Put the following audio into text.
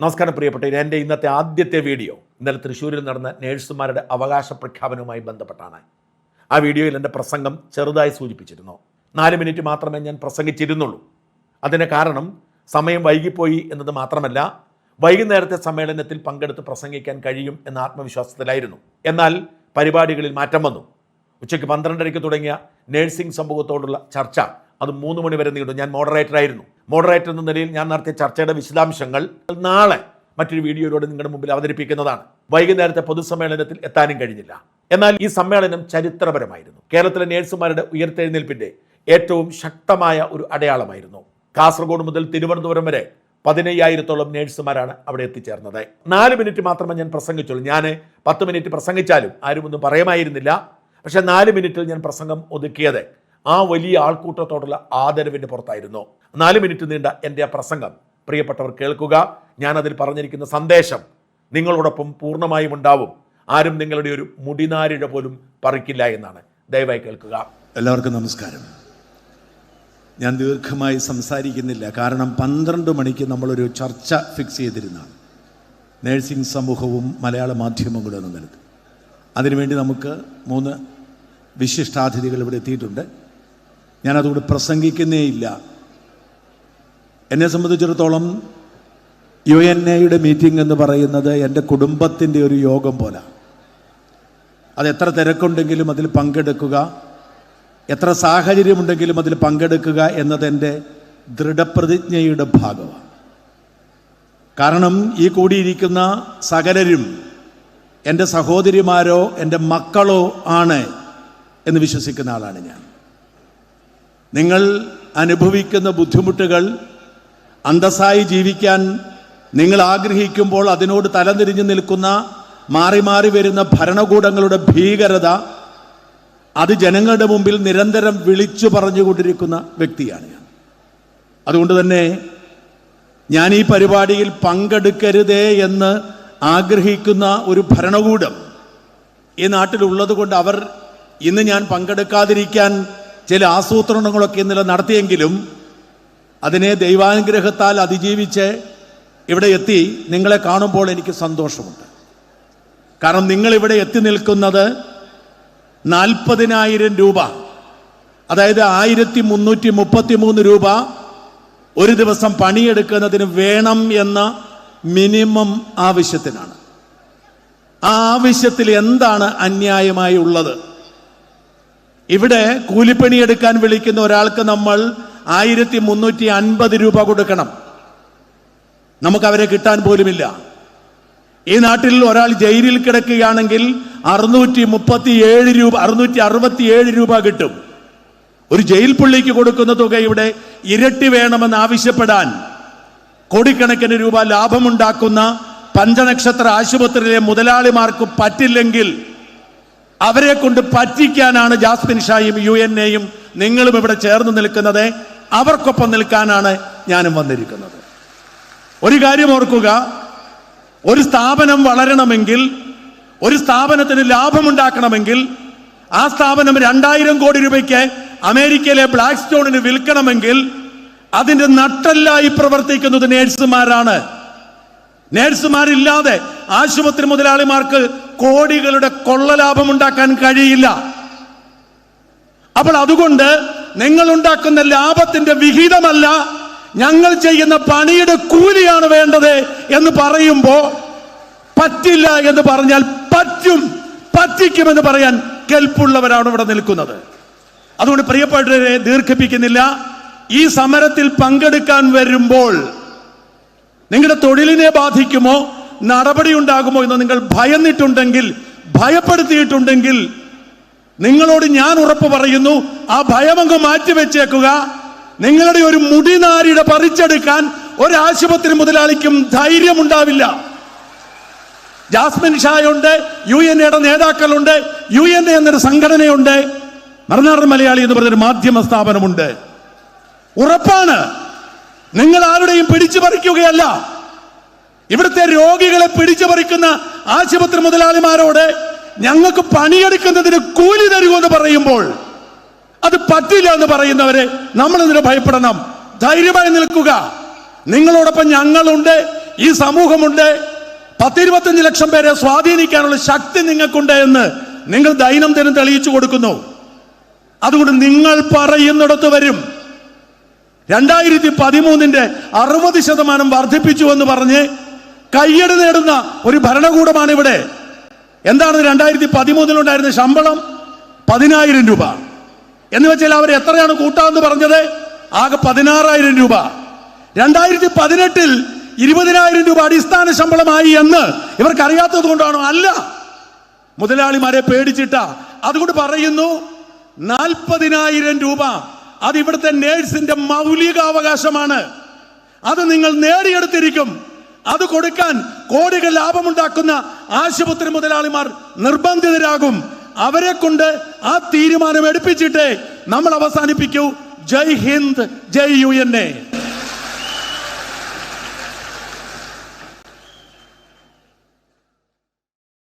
നമസ്കാരം പ്രിയപ്പെട്ടവരെ, എൻ്റെ ഇന്നത്തെ ആദ്യത്തെ വീഡിയോ ഇന്നലെ തൃശ്ശൂരിൽ നടന്ന നേഴ്സുമാരുടെ അവകാശ പ്രഖ്യാപനവുമായി ബന്ധപ്പെട്ടാണ്. ആ വീഡിയോയിൽ എൻ്റെ പ്രസംഗം ചെറുതായി സൂചിപ്പിച്ചിരുന്നു. 4 മിനിറ്റ് മാത്രമേ ഞാൻ പ്രസംഗിച്ചിരുന്നുള്ളൂ. അതിന് കാരണം സമയം വൈകിപ്പോയി എന്നത് മാത്രമല്ല, വൈകുന്നേരത്തെ സമ്മേളനത്തിൽ പങ്കെടുത്ത് പ്രസംഗിക്കാൻ കഴിയും എന്ന ആത്മവിശ്വാസത്തിലായിരുന്നു. എന്നാൽ പരിപാടികളിൽ മാറ്റം വന്നു. ഉച്ചയ്ക്ക് 12:30 തുടങ്ങിയ നേഴ്സിംഗ് സമൂഹത്തോടുള്ള ചർച്ച അത് 3 മണി വരെ നീണ്ടു. ഞാൻ മോഡറേറ്ററായിരുന്നു. മോഡറേറ്റർ എന്ന നിലയിൽ ഞാൻ നടത്തിയ ചർച്ചയുടെ വിശദാംശങ്ങൾ നാളെ മറ്റൊരു വീഡിയോയിലൂടെ നിങ്ങളുടെ മുമ്പിൽ അവതരിപ്പിക്കുന്നതാണ്. വൈകുന്നേരത്തെ പൊതുസമ്മേളനത്തിൽ എത്താനും കഴിഞ്ഞില്ല. എന്നാൽ ഈ സമ്മേളനം ചരിത്രപരമായിരുന്നു. കേരളത്തിലെ നേഴ്സുമാരുടെ ഉയർത്തെഴുന്നേൽപ്പിന്റെ ഏറ്റവും ശക്തമായ ഒരു അടയാളമായിരുന്നു. കാസർഗോഡ് മുതൽ തിരുവനന്തപുരം വരെ 15,000-ഓളം നേഴ്സുമാരാണ് അവിടെ എത്തിച്ചേർന്നത്. 4 മിനിറ്റ് മാത്രമേ ഞാൻ പ്രസംഗിച്ചുള്ളൂ. ഞാൻ 10 മിനിറ്റ് പ്രസംഗിച്ചാലും ആരും ഒന്നും പറയുമായിരുന്നില്ല. പക്ഷെ 4 മിനിറ്റിൽ ഞാൻ പ്രസംഗം ഒതുക്കിയത് ആ വലിയ ആൾക്കൂട്ടത്തോടുള്ള ആദരവിൻ്റെ പുറത്തായിരുന്നു. 4 മിനിറ്റ് നീണ്ട എൻ്റെ ആ പ്രസംഗം പ്രിയപ്പെട്ടവർ കേൾക്കുക. ഞാനതിൽ പറഞ്ഞിരിക്കുന്ന സന്ദേശം നിങ്ങളോടൊപ്പം പൂർണ്ണമായും ഉണ്ടാവും. ആരും നിങ്ങളുടെ ഒരു മുടിനാരിഴ പോലും പറിക്കില്ല എന്നാണ്. ദയവായി കേൾക്കുക. എല്ലാവർക്കും നമസ്കാരം. ഞാൻ ദീർഘമായി സംസാരിക്കുന്നില്ല, കാരണം 12 മണിക്ക് നമ്മളൊരു ചർച്ച ഫിക്സ് ചെയ്തിരുന്നതാണ്. നേഴ്സിംഗ് സമൂഹവും മലയാള മാധ്യമങ്ങളും എന്ന നിലത്ത്. അതിനുവേണ്ടി നമുക്ക് 3 വിശിഷ്ടാതിഥികൾ ഇവിടെ എത്തിയിട്ടുണ്ട്. ഞാനതുകൊണ്ട് പ്രസംഗിക്കുന്നേ ഇല്ല. എന്നെ സംബന്ധിച്ചിടത്തോളം UNA മീറ്റിംഗ് എന്ന് പറയുന്നത് എൻ്റെ കുടുംബത്തിൻ്റെ ഒരു യോഗം പോലെ. അത് എത്ര തിരക്കുണ്ടെങ്കിലും അതിൽ പങ്കെടുക്കുക, എത്ര സാഹചര്യമുണ്ടെങ്കിലും അതിൽ പങ്കെടുക്കുക എന്നത് എൻ്റെ ദൃഢപ്രതിജ്ഞയുടെ ഭാഗമാണ്. കാരണം ഈ കൂടിയിരിക്കുന്ന സകലരും എൻ്റെ സഹോദരിമാരോ എൻ്റെ മക്കളോ ആണ് എന്ന് വിശ്വസിക്കുന്ന ആളാണ് ഞാൻ. നിങ്ങൾ അനുഭവിക്കുന്ന ബുദ്ധിമുട്ടുകൾ അന്തസ്സായി ജീവിക്കാൻ നിങ്ങൾ ആഗ്രഹിക്കുമ്പോൾ അതിനോട് തലതിരിഞ്ഞു നിൽക്കുന്ന മാറി മാറി വരുന്ന ഭരണകൂടങ്ങളുടെ ഭീകരത, അത് ജനങ്ങളുടെ മുമ്പിൽ നിരന്തരം വിളിച്ചു പറഞ്ഞുകൊണ്ടിരിക്കുന്ന വ്യക്തിയാണ് ഞാൻ. അതുകൊണ്ട് തന്നെ ഞാൻ ഈ പരിപാടിയിൽ പങ്കെടുക്കരുതേ എന്ന് ആഗ്രഹിക്കുന്ന ഒരു ഭരണകൂടം ഈ നാട്ടിലുള്ളത് കൊണ്ട് അവർ ഇന്ന് ഞാൻ പങ്കെടുക്കാതിരിക്കാൻ ചില ആസൂത്രണങ്ങളൊക്കെ ഇന്നലെ നടത്തിയെങ്കിലും അതിനെ ദൈവാനുഗ്രഹത്താൽ അതിജീവിച്ച് ഇവിടെ എത്തി നിങ്ങളെ കാണുമ്പോൾ എനിക്ക് സന്തോഷമുണ്ട്. കാരണം നിങ്ങളിവിടെ എത്തി നിൽക്കുന്നത് 40,000 രൂപ, അതായത് 1,333 രൂപ ഒരു ദിവസം പണിയെടുക്കുന്നതിന് വേണം എന്ന മിനിമം ആവശ്യത്തിനാണ്. ആ ആവശ്യത്തിൽ എന്താണ് അന്യായമായി ഉള്ളത്? ഇവിടെ കൂലിപ്പണിയെടുക്കാൻ വിളിക്കുന്ന ഒരാൾക്ക് നമ്മൾ 1,350 രൂപ കൊടുക്കണം. നമുക്കവരെ കിട്ടാൻ പോലുമില്ല. ഈ നാട്ടിൽ ഒരാൾ ജയിലിൽ കിടക്കുകയാണെങ്കിൽ 667 രൂപ കിട്ടും. ഒരു ജയിൽ പുള്ളിക്ക് കൊടുക്കുന്ന തുക ഇവിടെ ഇരട്ടി വേണമെന്ന് ആവശ്യപ്പെടാൻ കോടിക്കണക്കിന് രൂപ ലാഭമുണ്ടാക്കുന്ന പഞ്ചനക്ഷത്ര ആശുപത്രിയിലെ മുതലാളിമാർക്ക് പറ്റില്ലെങ്കിൽ അവരെ കൊണ്ട് പറ്റിക്കാനാണ് ജാസ്മിൻ ഷായും UNA നിങ്ങളും ഇവിടെ ചേർന്ന് നിൽക്കുന്നത്. അവർക്കൊപ്പം നിൽക്കാനാണ് ഞാനും വന്നിരിക്കുന്നത്. ഒരു കാര്യം ഓർക്കുക, ഒരു സ്ഥാപനം വളരണമെങ്കിൽ, ഒരു സ്ഥാപനത്തിന് ലാഭമുണ്ടാക്കണമെങ്കിൽ, ആ സ്ഥാപനം 2,000 കോടി രൂപയ്ക്ക് അമേരിക്കയിലെ ബ്ലാക്ക് സ്റ്റോണിന് വിൽക്കണമെങ്കിൽ അതിന്റെ നട്ടെല്ലായി പ്രവർത്തിക്കുന്നത് നേഴ്സുമാരാണ്. നേഴ്സുമാരില്ലാതെ ആശുപത്രി മുതലാളിമാർക്ക് കോടികളുടെ കൊള്ളലാഭം ഉണ്ടാക്കാൻ കഴിയില്ല. അപ്പോൾ അതുകൊണ്ട് നിങ്ങൾ ഉണ്ടാക്കുന്ന ലാഭത്തിന്റെ വിഹിതമല്ല, ഞങ്ങൾ ചെയ്യുന്ന പണിയുടെ കൂലിയാണ് വേണ്ടത് എന്ന് പറയുമ്പോൾ പറ്റില്ല എന്ന് പറഞ്ഞാൽ പറ്റിക്കുമെന്ന് പറയാൻ കെൽപ്പുള്ളവരാണ് ഇവിടെ നിൽക്കുന്നത്. അതുകൊണ്ട് പ്രിയപ്പെട്ടവരെ, ദീർഘിപ്പിക്കുന്നില്ല. ഈ സമരത്തിൽ പങ്കെടുക്കാൻ വരുമ്പോൾ നിങ്ങളുടെ തൊഴിലിനെ ബാധിക്കുമോ, നടപടി ഉണ്ടാകുമോ എന്ന് നിങ്ങൾ ഭയന്നിട്ടുണ്ടെങ്കിൽ, ഭയപ്പെടുത്തിയിട്ടുണ്ടെങ്കിൽ നിങ്ങളോട് ഞാൻ ഉറപ്പ് പറയുന്നു, ആ ഭയമങ്ങ് മാറ്റിവെച്ചേക്കുക. നിങ്ങളുടെ ഒരു മുടിനാരിട പറിച്ചെടുക്കാൻ ഒരാശുപത്രി മുതലാളിക്കും ധൈര്യമുണ്ടാവില്ല. ജാസ്മിൻ ഷായുണ്ട്, UNA നേതാക്കളുണ്ട്, UNA എന്നൊരു സംഘടനയുണ്ട്, മറുനാടൻ മലയാളി എന്ന് പറഞ്ഞൊരു മാധ്യമ സ്ഥാപനമുണ്ട്. ഉറപ്പാണ്, നിങ്ങൾ ആരുടെയും പിടിച്ചു പറിക്കുകയല്ല. ഇവിടുത്തെ രോഗികളെ പിടിച്ചു പറിക്കുന്ന ആശുപത്രി മുതലാളിമാരോട് ഞങ്ങൾക്ക് പണിയെടുക്കുന്നതിന് കൂലി തരുമെന്ന് പറയുമ്പോൾ അത് പറ്റില്ല എന്ന് പറയുന്നവരെ നമ്മൾ ഇതിന് ഭയപ്പെടണം. ധൈര്യമായി നിൽക്കുക. നിങ്ങളോടൊപ്പം ഞങ്ങളുണ്ട്, ഈ സമൂഹമുണ്ട്, 10-25 ലക്ഷം പേരെ സ്വാധീനിക്കാനുള്ള ശക്തി നിങ്ങൾക്കുണ്ട് എന്ന് നിങ്ങൾ ദൈനംദിനം തെളിയിച്ചു കൊടുക്കുന്നു. അതുകൊണ്ട് നിങ്ങൾ പറയുന്നിടത്ത് വരും. 2013 60% വർദ്ധിപ്പിച്ചു എന്ന് പറഞ്ഞ് കയ്യടി നേടുന്ന ഒരു ഭരണകൂടമാണ് ഇവിടെ. എന്താണ് 2013 ഉണ്ടായിരുന്ന ശമ്പളം? 10,000 രൂപ എന്ന് വെച്ചാൽ അവർ എത്രയാണ് കൂട്ടാന്ന് പറഞ്ഞത്? ആകെ 16,000 രൂപ. 2018 20,000 രൂപ അടിസ്ഥാന ശമ്പളമായി എന്ന് ഇവർക്ക് അറിയാത്തത് കൊണ്ടാണോ? അല്ല, മുതലാളിമാരെ പേടിച്ചിട്ട. അതുകൊണ്ട് പറയുന്നു 40,000 രൂപ അത് ഇവിടുത്തെ നേഴ്സിന്റെ മൗലികാവകാശമാണ്. അത് നിങ്ങൾ നേടിയെടുത്തിരിക്കും. അത് കൊടുക്കാൻ കോടികൾ ലാഭമുണ്ടാക്കുന്ന ആശുപത്രി മുതലാളിമാർ നിർബന്ധിതരാകും. അവരെ കൊണ്ട് ആ തീരുമാനം എടുപ്പിച്ചിട്ടേ നമ്മൾ അവസാനിപ്പിക്കൂ. ജയ് ഹിന്ദ്, ജയ് UNA.